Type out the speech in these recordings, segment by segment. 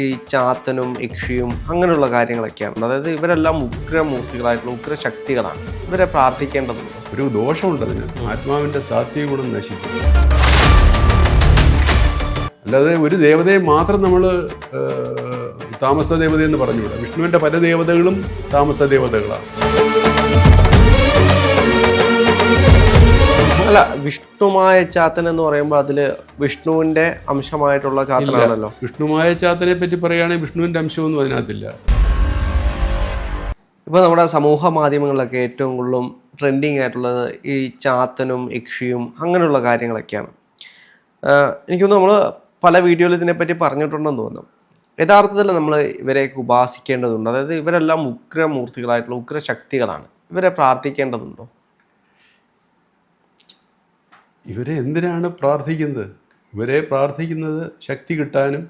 ഈ ചാത്തനും യക്ഷിയും അങ്ങനെയുള്ള കാര്യങ്ങളൊക്കെയാണ്. അതായത് ഇവരെല്ലാം ഉഗ്രമൂർത്തികളായിട്ടുള്ള ഉഗ്രശക്തികളാണ്. ഇവരെ പ്രാർത്ഥിക്കേണ്ടതുണ്ട്. ഒരു ദോഷമുണ്ട് അതിന്. ആത്മാവിൻ്റെ സാത്വിക ഗുണം നശിക്കും. അല്ലാതെ ഒരു ദേവതയെ മാത്രം നമ്മൾ താമസ ദേവതയെന്ന് പറഞ്ഞുകൂടാ. വിഷ്ണുവിൻ്റെ പല ദേവതകളും താമസ ദേവതകളാണ്. അല്ല, വിഷ്ണുമായ ചാത്തൻ എന്ന് പറയുമ്പോൾ അതിൽ വിഷ്ണുവിൻ്റെ അംശമായിട്ടുള്ള ചാത്തനാണല്ലോ. വിഷ്ണുമായ ചാത്തനെ പറ്റി പറയുകയാണെങ്കിൽ വിഷ്ണുവിൻ്റെ അംശമൊന്നും അതിനകത്തില്ല. ഇപ്പോൾ നമ്മുടെ സമൂഹ മാധ്യമങ്ങളിലൊക്കെ ഏറ്റവും കൂടുതലും ട്രെൻഡിങ് ആയിട്ടുള്ളത് ഈ ചാത്തനും യക്ഷിയും അങ്ങനെയുള്ള കാര്യങ്ങളൊക്കെയാണ്. എനിക്കൊന്ന് നമ്മൾ പല വീഡിയോയിൽ ഇതിനെപ്പറ്റി പറഞ്ഞിട്ടുണ്ടെന്ന് തോന്നുന്നു. യഥാർത്ഥത്തിൽ നമ്മൾ ഇവരെയൊക്കെ ഉപാസിക്കേണ്ടതുണ്ട്. അതായത് ഇവരെല്ലാം ഉഗ്രമൂർത്തികളായിട്ടുള്ള ഉഗ്രശക്തികളാണ്. ഇവരെ പ്രാർത്ഥിക്കേണ്ടതുണ്ടോ? ഇവരെ എന്തിനാണ് പ്രാർത്ഥിക്കുന്നത്? ഇവരെ പ്രാർത്ഥിക്കുന്നത് ശക്തി കിട്ടാനും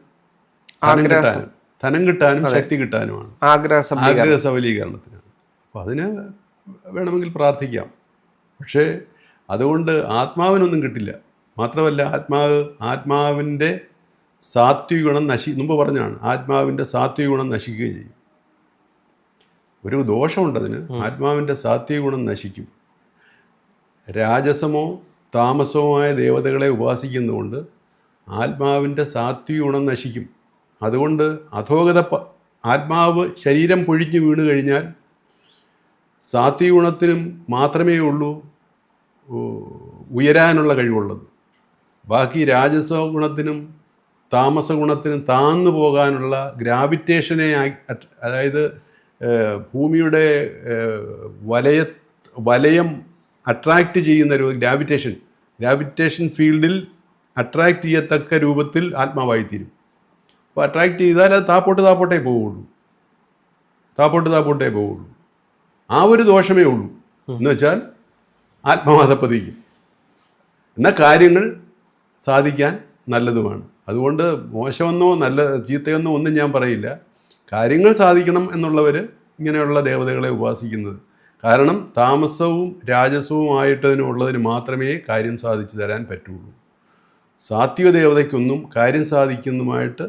ധനം കിട്ടാനും ശക്തി കിട്ടാനുമാണ്. ആഗ്രഹ സബലീകരണത്തിനാണ്. അപ്പം അതിന് വേണമെങ്കിൽ പ്രാർത്ഥിക്കാം. പക്ഷേ അതുകൊണ്ട് ആത്മാവിനൊന്നും കിട്ടില്ല. മാത്രമല്ല ആത്മാവിൻ്റെ സാത്വിക ഗുണം മുമ്പ് പറഞ്ഞാണ്, ആത്മാവിൻ്റെ സാത്വിക ഗുണം നശിക്കുകയും ചെയ്യും. ഒരു ദോഷമുണ്ട് അതിന്. ആത്മാവിൻ്റെ സാത്വിക ഗുണം നശിക്കും. രാജസമോ താമസവുമായ ദേവതകളെ ഉപാസിക്കുന്നതുകൊണ്ട് ആത്മാവിൻ്റെ സാത്വിക ഗുണം നശിക്കും. അതുകൊണ്ട് ആത്മാവ് ശരീരം പൊഴിഞ്ഞ് വീണ് കഴിഞ്ഞാൽ സാത്വിക ഗുണത്തിനും മാത്രമേ ഉള്ളൂ ഉയരാനുള്ള കഴിവുള്ളത്. ബാക്കി രാജസ ഗുണത്തിനും താമസ ഗുണത്തിനും താന്നു പോകാനുള്ള ഗ്രാവിറ്റേഷനെ, അതായത് ഭൂമിയുടെ വലയം അട്രാക്റ്റ് ചെയ്യുന്ന ഒരു ഗ്രാവിറ്റേഷൻ ഫീൽഡിൽ അട്രാക്റ്റ് ചെയ്യത്തക്ക രൂപത്തിൽ ആത്മാവായിത്തീരും. അപ്പോൾ അട്രാക്റ്റ് ചെയ്താൽ അത് താപ്പോട്ടേ പോവുള്ളൂ. ആ ഒരു ദോഷമേ ഉള്ളൂ. എന്ന് വെച്ചാൽ ആത്മവാദപ്പതിക്കും. എന്നാൽ കാര്യങ്ങൾ സാധിക്കാൻ നല്ലതുമാണ്. അതുകൊണ്ട് മോശമെന്നോ ചീത്തയെന്നോ ഒന്നും ഞാൻ പറയില്ല. കാര്യങ്ങൾ സാധിക്കണം എന്നുള്ളവർ ഇങ്ങനെയുള്ള ദേവതകളെ ഉപാസിക്കുന്നത്. കാരണം താമസവും രാജസവുമായിട്ടതിനുള്ളതിന് മാത്രമേ കാര്യം സാധിച്ചു തരാൻ പറ്റുള്ളൂ. സാത്വിക ദേവതയ്ക്കൊന്നും കാര്യം സാധിക്കുന്നതുമായിട്ട്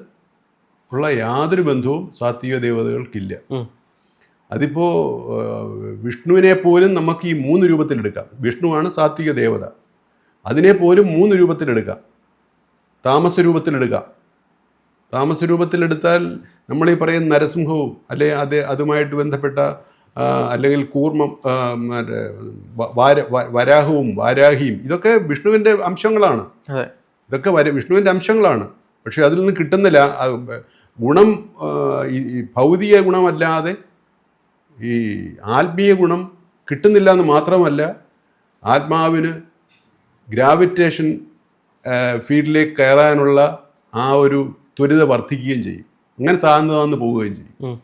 ഉള്ള യാതൊരു ബന്ധവും സാത്വിക ദേവതകൾക്കില്ല. അതിപ്പോൾ വിഷ്ണുവിനെ പോലും നമുക്ക് ഈ 3 രൂപത്തിലെടുക്കാം. വിഷ്ണുവാണ് സാത്വിക ദേവത. അതിനെപ്പോലും 3 രൂപത്തിലെടുക്കാം. താമസ രൂപത്തിലെടുത്താൽ നമ്മളീ പറയുന്ന നരസിംഹവും അതുമായിട്ട് ബന്ധപ്പെട്ട അല്ലെങ്കിൽ കൂർമ്മം, വരാഹവും വാരാഹിയും ഇതൊക്കെ വിഷ്ണുവിൻ്റെ അംശങ്ങളാണ്. വിഷ്ണുവിൻ്റെ അംശങ്ങളാണ്. പക്ഷെ അതിൽ നിന്ന് കിട്ടുന്നില്ല ഗുണം. ഈ ഭൗതിക ഗുണമല്ലാതെ ഈ ആത്മീയ ഗുണം കിട്ടുന്നില്ല എന്ന് മാത്രമല്ല, ആത്മാവിന് ഗ്രാവിറ്റേഷൻ ഫീൽഡിലേക്ക് കയറാനുള്ള ആ ഒരു ത്വരിത വർദ്ധിക്കുകയും ചെയ്യും. അങ്ങനെ താഴ്ന്നു പോവുകയും ചെയ്യും.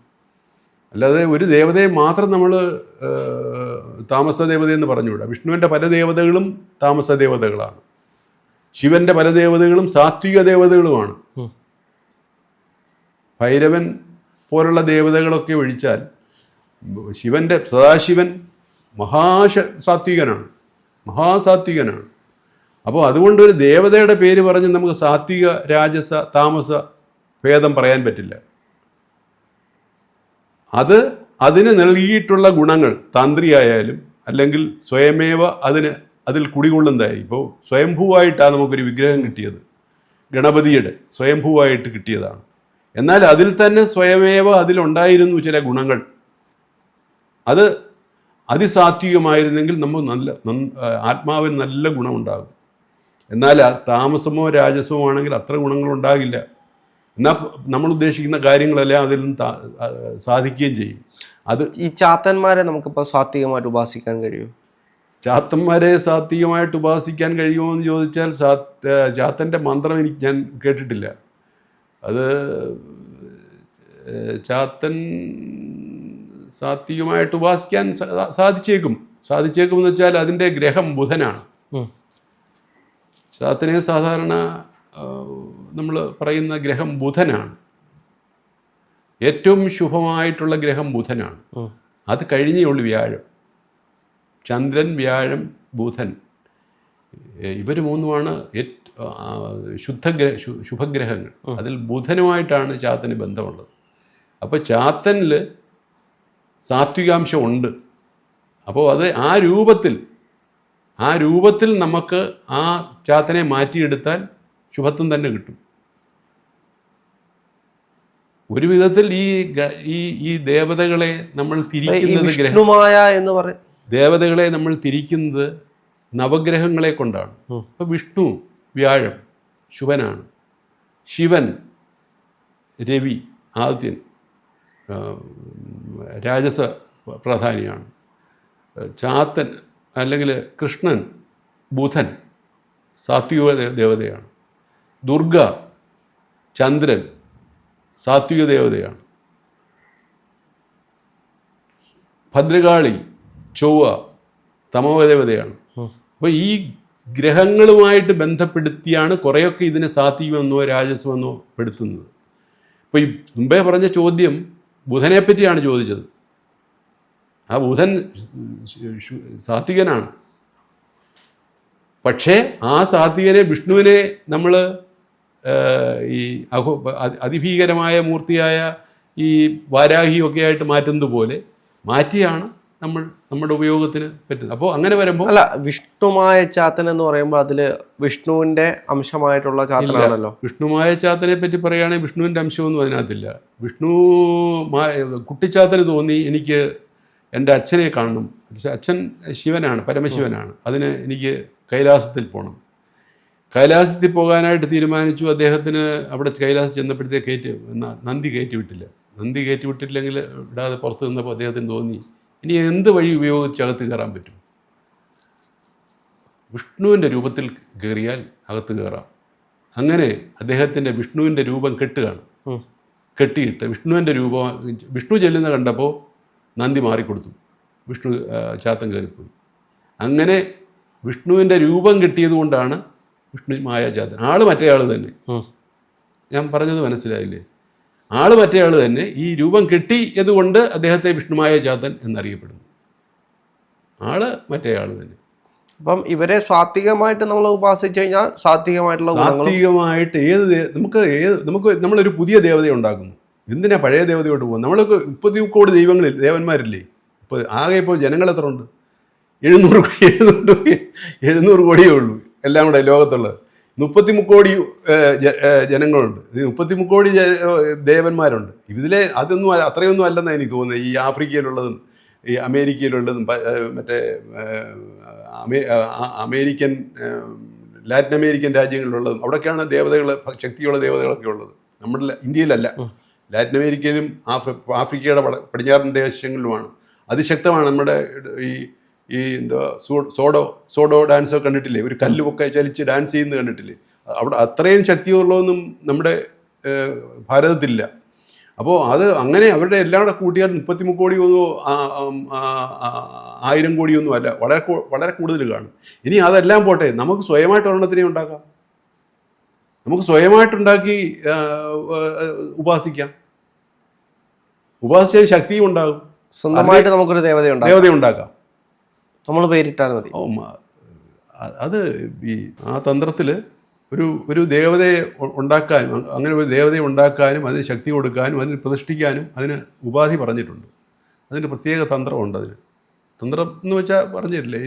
അല്ലാതെ ഒരു ദേവതയെ മാത്രം നമ്മൾ താമസ ദേവതയെന്ന് പറഞ്ഞുകൂടാ. വിഷ്ണുവിൻ്റെ പല ദേവതകളും താമസ ദേവതകളാണ്. ശിവൻ്റെ പല ദേവതകളും സാത്വിക ദേവതകളുമാണ്. ഭൈരവൻ പോലുള്ള ദേവതകളൊക്കെ ഒഴിച്ചാൽ സദാശിവൻ മഹാസാത്വികനാണ്. അപ്പോൾ അതുകൊണ്ട് ഒരു ദേവതയുടെ പേര് പറഞ്ഞ് നമുക്ക് സാത്വിക രാജസ താമസ ഭേദം പറയാൻ പറ്റില്ല. അതിന് നൽകിയിട്ടുള്ള ഗുണങ്ങൾ തന്ത്രിയായാലും അല്ലെങ്കിൽ സ്വയമേവ അതിൽ കുടികൊള്ളുന്നതായി. ഇപ്പോൾ സ്വയംഭൂവായിട്ടാണ് നമുക്കൊരു വിഗ്രഹം കിട്ടിയത്. ഗണപതിയുടെ സ്വയംഭൂവായിട്ട് കിട്ടിയതാണ്. എന്നാൽ അതിൽ തന്നെ സ്വയമേവ അതിലുണ്ടായിരുന്നു ചില ഗുണങ്ങൾ. അത് അതിസാത്വികമായിരുന്നെങ്കിൽ നമുക്ക് ആത്മാവിന് നല്ല ഗുണമുണ്ടാകും. എന്നാൽ താമസമോ രാജസമോ ആണെങ്കിൽ അത്ര ഗുണങ്ങളുണ്ടാകില്ല. എന്നാൽ നമ്മൾ ഉദ്ദേശിക്കുന്ന കാര്യങ്ങളെല്ലാം അതിൽ നിന്ന് സാധിക്കുകയും ചെയ്യും. ഈ ചാത്തന്മാരെ നമുക്കിപ്പോൾ സാത്വികമായിട്ട് ഉപാസിക്കാൻ കഴിയുമോ? ചാത്തന്മാരെ സാത്വികമായിട്ട് ഉപാസിക്കാൻ കഴിയുമോ എന്ന് ചോദിച്ചാൽ ചാത്തൻ്റെ മന്ത്രം ഞാൻ കേട്ടിട്ടില്ല. അത് ചാത്തൻ സാത്വികമായിട്ട് ഉപാസിക്കാൻ സാധിച്ചേക്കും എന്ന് വെച്ചാൽ അതിൻ്റെ ഗ്രഹം ബുധനാണ്. ചാത്തനെ സാധാരണ നമ്മൾ പറയുന്ന ഗ്രഹം ബുധനാണ്. ഏറ്റവും ശുഭമായിട്ടുള്ള ഗ്രഹം ബുധനാണ്. അത് കഴിഞ്ഞേ ഉള്ളൂ വ്യാഴം. ചന്ദ്രൻ, വ്യാഴം, ബുധൻ, ഇവർ മൂന്നുമാണ് ശുഭഗ്രഹങ്ങൾ, അതിൽ ബുധനുമായിട്ടാണ് ചാത്തന് ബന്ധമുള്ളത്. അപ്പോൾ ചാത്തനിൽ സാത്വികാംശം ഉണ്ട്. അപ്പോൾ അത് ആ രൂപത്തിൽ നമുക്ക് ആ ചാത്തനെ മാറ്റിയെടുത്താൽ ശുഭത്വം തന്നെ കിട്ടും. ഒരു വിധത്തിൽ ഈ ദേവതകളെ നമ്മൾ തിരിക്കുന്നത് ദേവതകളെ നമ്മൾ തിരിക്കുന്നത് നവഗ്രഹങ്ങളെ കൊണ്ടാണ്. ഇപ്പൊ വിഷ്ണു വ്യാഴം ശുഭനാണ്, ശിവൻ രവി ആദിത്യൻ രാജസ പ്രധാനിയാണ്, ചാത്തൻ അല്ലെങ്കിൽ കൃഷ്ണൻ ബുധൻ സാത്വിക ദേവതയാണ്, ദുർഗ ചന്ദ്രൻ സാത്വിക ദേവതയാണ്, ഭദ്രകാളി ചൊവ്വ തമോ ദേവതയാണ്. അപ്പോൾ ഈ ഗ്രഹങ്ങളുമായിട്ട് ബന്ധപ്പെടുത്തിയാണ് കുറേയൊക്കെ ഇതിനെ സാത്വികമെന്നോ രാജസമെന്നോ പെടുത്തുന്നത്. ഇപ്പോൾ ഈ മുമ്പേ പറഞ്ഞ ചോദ്യം ബുധനെ പറ്റിയാണ് ചോദിച്ചത്. ആ ബുധൻ സാത്വികനാണ്. പക്ഷേ ആ സാത്വികനെ വിഷ്ണുവിനെ നമ്മൾ ഈ അതിഭീകരമായ മൂർത്തിയായ ഈ വാരാഹിയൊക്കെ ആയിട്ട് മാറ്റുന്നത് പോലെ മാറ്റിയാണ് നമ്മുടെ ഉപയോഗത്തിന് പറ്റുന്നത്. അപ്പോൾ അങ്ങനെ വരുമ്പോൾ അല്ല, വിഷ്ണുമായ ചാത്തൻ എന്ന് പറയുമ്പോൾ അതിൽ വിഷ്ണുവിൻ്റെ അംശമായിട്ടുള്ള ചാത്തനാണല്ലോ. വിഷ്ണുമായ ചാത്തനെ പറ്റി പറയുകയാണെങ്കിൽ വിഷ്ണുവിൻ്റെ അംശമൊന്നും അതിനകത്തില്ല. കുട്ടിച്ചാത്തന് തോന്നി എനിക്ക് എൻ്റെ അച്ഛനെ കാണണം, അച്ഛൻ ശിവനാണ്, പരമശിവനാണ്, അതിന് എനിക്ക് കൈലാസത്തിൽ പോകണം. കൈലാസത്തിൽ പോകാനായിട്ട് തീരുമാനിച്ചു. അദ്ദേഹത്തിന് അവിടെ കൈലാസം ചെന്നപ്പോഴത്തേക്ക് നന്ദി കയറ്റി വിട്ടില്ലെങ്കിൽ ഇടാതെ പുറത്ത് നിന്നപ്പോൾ അദ്ദേഹത്തിന് തോന്നി ഇനി എന്ത് വഴി ഉപയോഗിച്ച് അകത്ത് കയറാൻ പറ്റും. വിഷ്ണുവിൻ്റെ രൂപത്തിൽ കയറിയാൽ അകത്ത് കയറാം. അങ്ങനെ അദ്ദേഹത്തിൻ്റെ വിഷ്ണുവിൻ്റെ രൂപം കെട്ടിയിട്ട് വിഷ്ണു ചെല്ലുന്ന കണ്ടപ്പോൾ നന്ദി മാറിക്കൊടുത്തു, വിഷ്ണു ചാത്തൻ കയറിപ്പോയി. അങ്ങനെ വിഷ്ണുവിൻ്റെ രൂപം കിട്ടിയത് കൊണ്ടാണ് വിഷ്ണു മായ ചാത്തൻ. ആള് മറ്റേ ആൾ തന്നെ. ഞാൻ പറഞ്ഞത് മനസ്സിലായില്ലേ? ആള് മറ്റേ ആൾ തന്നെ. ഈ രൂപം കെട്ടിയത് കൊണ്ട് അദ്ദേഹത്തെ വിഷ്ണുമായ ചാത്തൻ എന്നറിയപ്പെടുന്നു. ആള് മറ്റേ ആൾ തന്നെ. അപ്പം ഇവരെ സാത്വികമായിട്ട് നമ്മൾ ഉപാസിച്ചു കഴിഞ്ഞാൽ സാത്വികമായിട്ട് നമ്മളൊരു പുതിയ ദേവതയെ ഉണ്ടാക്കുന്നു. എന്തിനാ പഴയ ദേവതയോട്ട് പോകുന്നത്? നമ്മൾക്ക് 30 കോടി ദേവന്മാരില്ലേ? ഇപ്പോൾ ആകെ ഇപ്പോൾ ജനങ്ങൾ എത്ര ഉണ്ട്? 700 കോടിയേ ഉള്ളൂ എല്ലാം കൂടെ ലോകത്തുള്ളത്. 33 കോടി ജനങ്ങളുണ്ട്. 33 കോടി ദേവന്മാരുണ്ട്. ഇതിലെ അത്രയൊന്നും അല്ലെന്നാണ് എനിക്ക് തോന്നുന്നത്. ഈ ആഫ്രിക്കയിലുള്ളതും ഈ അമേരിക്കയിലുള്ളതും മറ്റേ അമേരിക്കൻ ലാറ്റിൻ അമേരിക്കൻ രാജ്യങ്ങളിലുള്ളതും അവിടെയൊക്കെയാണ് ശക്തിയുള്ള ദേവതകളൊക്കെ ഉള്ളത്. നമ്മുടെ ഇന്ത്യയിലല്ല. ലാറ്റിൻ അമേരിക്കയിലും ആഫ്രിക്കയുടെ പടിഞ്ഞാറൻ ദേശങ്ങളിലുമാണ് അതിശക്തമാണ്. നമ്മുടെ ഈ എന്താ സോഡോ ഡാൻസൊക്കെ കണ്ടിട്ടില്ലേ? ഒരു കല്ലുമൊക്കെ ചലിച്ച് ഡാൻസ് ചെയ്യുന്നത് കണ്ടിട്ടില്ലേ? അവിടെ അത്രയും ശക്തിയുള്ളതൊന്നും നമ്മുടെ ഭാരതത്തിലില്ല. അപ്പോൾ അത് അങ്ങനെ അവരുടെ എല്ലാം കൂടെ കൂട്ടിയാൽ 33 കോടിയൊന്നോ 1000 കോടിയൊന്നും അല്ല, വളരെ കൂടുതൽ കാണും. ഇനി അതെല്ലാം പോട്ടെ, നമുക്ക് സ്വയമായിട്ട് ഒരെണ്ണത്തിനെ ഉണ്ടാക്കാം. നമുക്ക് സ്വയമായിട്ടുണ്ടാക്കി ഉപാസിക്കാം. ഉപാസിച്ചാൽ ശക്തിയും ഉണ്ടാകും. സ്വന്തമായിട്ട് നമുക്കൊരു ദേവത ഉണ്ടാക്കാം. നമ്മൾ പേരിട്ടാൽ മതി. അത് ആ തന്ത്രത്തിൽ ഒരു ദേവതയെ ഉണ്ടാക്കാനും അങ്ങനെ ഒരു ദേവതയെ ഉണ്ടാക്കാനും അതിന് ശക്തി കൊടുക്കാനും അതിന് പ്രതിഷ്ഠിക്കാനും അതിന് ഉപാധി പറഞ്ഞിട്ടുണ്ട്. അതിന് പ്രത്യേക തന്ത്രമുണ്ട്. അതിന് തന്ത്രം എന്ന് വെച്ചാൽ പറഞ്ഞിട്ടില്ലേ,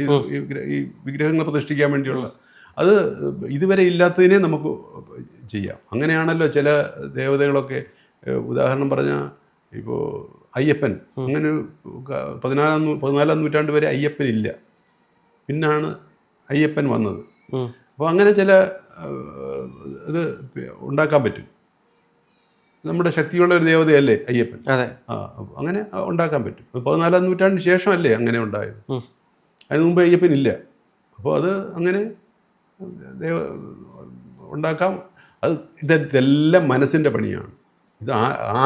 ഈ വിഗ്രഹങ്ങൾ പ്രതിഷ്ഠിക്കാൻ വേണ്ടിയുള്ള അത് ഇതുവരെ ഇല്ലാത്തതിനെ നമുക്ക് ചെയ്യാം. അങ്ങനെയാണല്ലോ ചില ദേവതകളൊക്കെ. ഉദാഹരണം പറഞ്ഞാൽ ഇപ്പോൾ അയ്യപ്പൻ, അങ്ങനെ 14 നൂറ്റാണ്ട് വരെ അയ്യപ്പൻ ഇല്ല, പിന്നാണ് അയ്യപ്പൻ വന്നത്. അപ്പോൾ അങ്ങനെ ചില ഇത് ഉണ്ടാക്കാൻ പറ്റും. നമ്മുടെ ശക്തിയുള്ള ഒരു ദേവതയല്ലേ അയ്യപ്പൻ? അങ്ങനെ ഉണ്ടാക്കാൻ പറ്റും. 14 നൂറ്റാണ്ടിന് ശേഷമല്ലേ അങ്ങനെ ഉണ്ടായത്. അതിന് മുമ്പ് അയ്യപ്പൻ ഇല്ല. അപ്പോൾ അത് അങ്ങനെ ഉണ്ടാക്കാം. ഇതെല്ലാം മനസ്സിൻ്റെ പണിയാണ്. ഇത്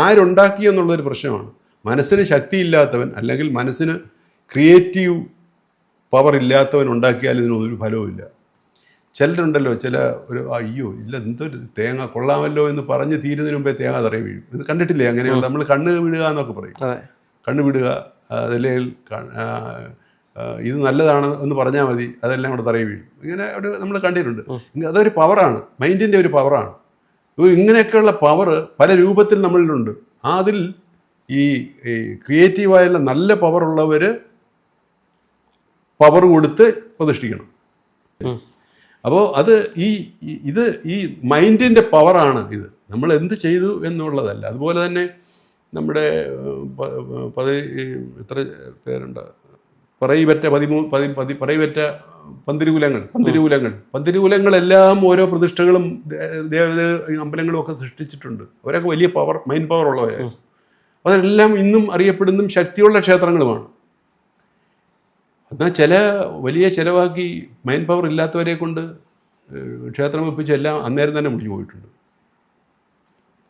ആരുണ്ടാക്കി എന്നുള്ളൊരു പ്രശ്നമാണ്. മനസ്സിന് ശക്തിയില്ലാത്തവൻ അല്ലെങ്കിൽ മനസ്സിന് ക്രിയേറ്റീവ് പവർ ഇല്ലാത്തവൻ ഉണ്ടാക്കിയാൽ ഇതിനൊരു ഫലവുമില്ല. ചിലരുണ്ടല്ലോ, അയ്യോ ഇല്ല എന്തൊരു തേങ്ങ കൊള്ളാമല്ലോ എന്ന് പറഞ്ഞ് തീരുന്നതിന് മുമ്പേ തേങ്ങ തറയെ വീഴും. ഇത് കണ്ടിട്ടില്ലേ? അങ്ങനെയുള്ള നമ്മൾ കണ്ണ് വിടുക എന്നൊക്കെ പറയും. കണ്ണ് വിടുക, അതല്ലെങ്കിൽ ഇത് നല്ലതാണ് എന്ന് പറഞ്ഞാൽ മതി, അതെല്ലാം കൂടെ തറയി വീഴും. ഇങ്ങനെ ഒരു നമ്മൾ കണ്ടിട്ടുണ്ട്. അതൊരു പവറാണ്, മൈൻഡിൻ്റെ ഒരു പവറാണ്. ഇങ്ങനെയൊക്കെയുള്ള പവർ പല രൂപത്തിൽ നമ്മളിലുണ്ട്. അതിൽ ഈ ക്രിയേറ്റീവായുള്ള നല്ല പവറുള്ളവർ പവർ കൊടുത്ത് പ്രതിഷ്ഠിക്കണം. അപ്പോൾ അത് ഇത് ഈ മൈൻഡിൻ്റെ പവറാണ് ഇത്. നമ്മൾ എന്ത് ചെയ്തു എന്നുള്ളതല്ല. അതുപോലെ തന്നെ നമ്മുടെ എത്ര പേരുണ്ട്, പറയിപറ്റ പറയിപറ്റ പന്തിരൂലങ്ങളെല്ലാം ഓരോ പ്രതിഷ്ഠകളും ദേവത അമ്പലങ്ങളും ഒക്കെ സൃഷ്ടിച്ചിട്ടുണ്ട്. അവരൊക്കെ വലിയ പവർ, മൈൻഡ് പവർ ഉള്ളവരായിരുന്നു. അതെല്ലാം ഇന്നും അറിയപ്പെടുന്നതും ശക്തിയുള്ള ക്ഷേത്രങ്ങളുമാണ്. എന്നാൽ ചില വലിയ ചിലവാക്കി മൈൻഡ് പവർ ഇല്ലാത്തവരെ കൊണ്ട് ക്ഷേത്രം വെപ്പിച്ച് എല്ലാം അന്നേരം തന്നെ മുടിഞ്ഞു പോയിട്ടുണ്ട്.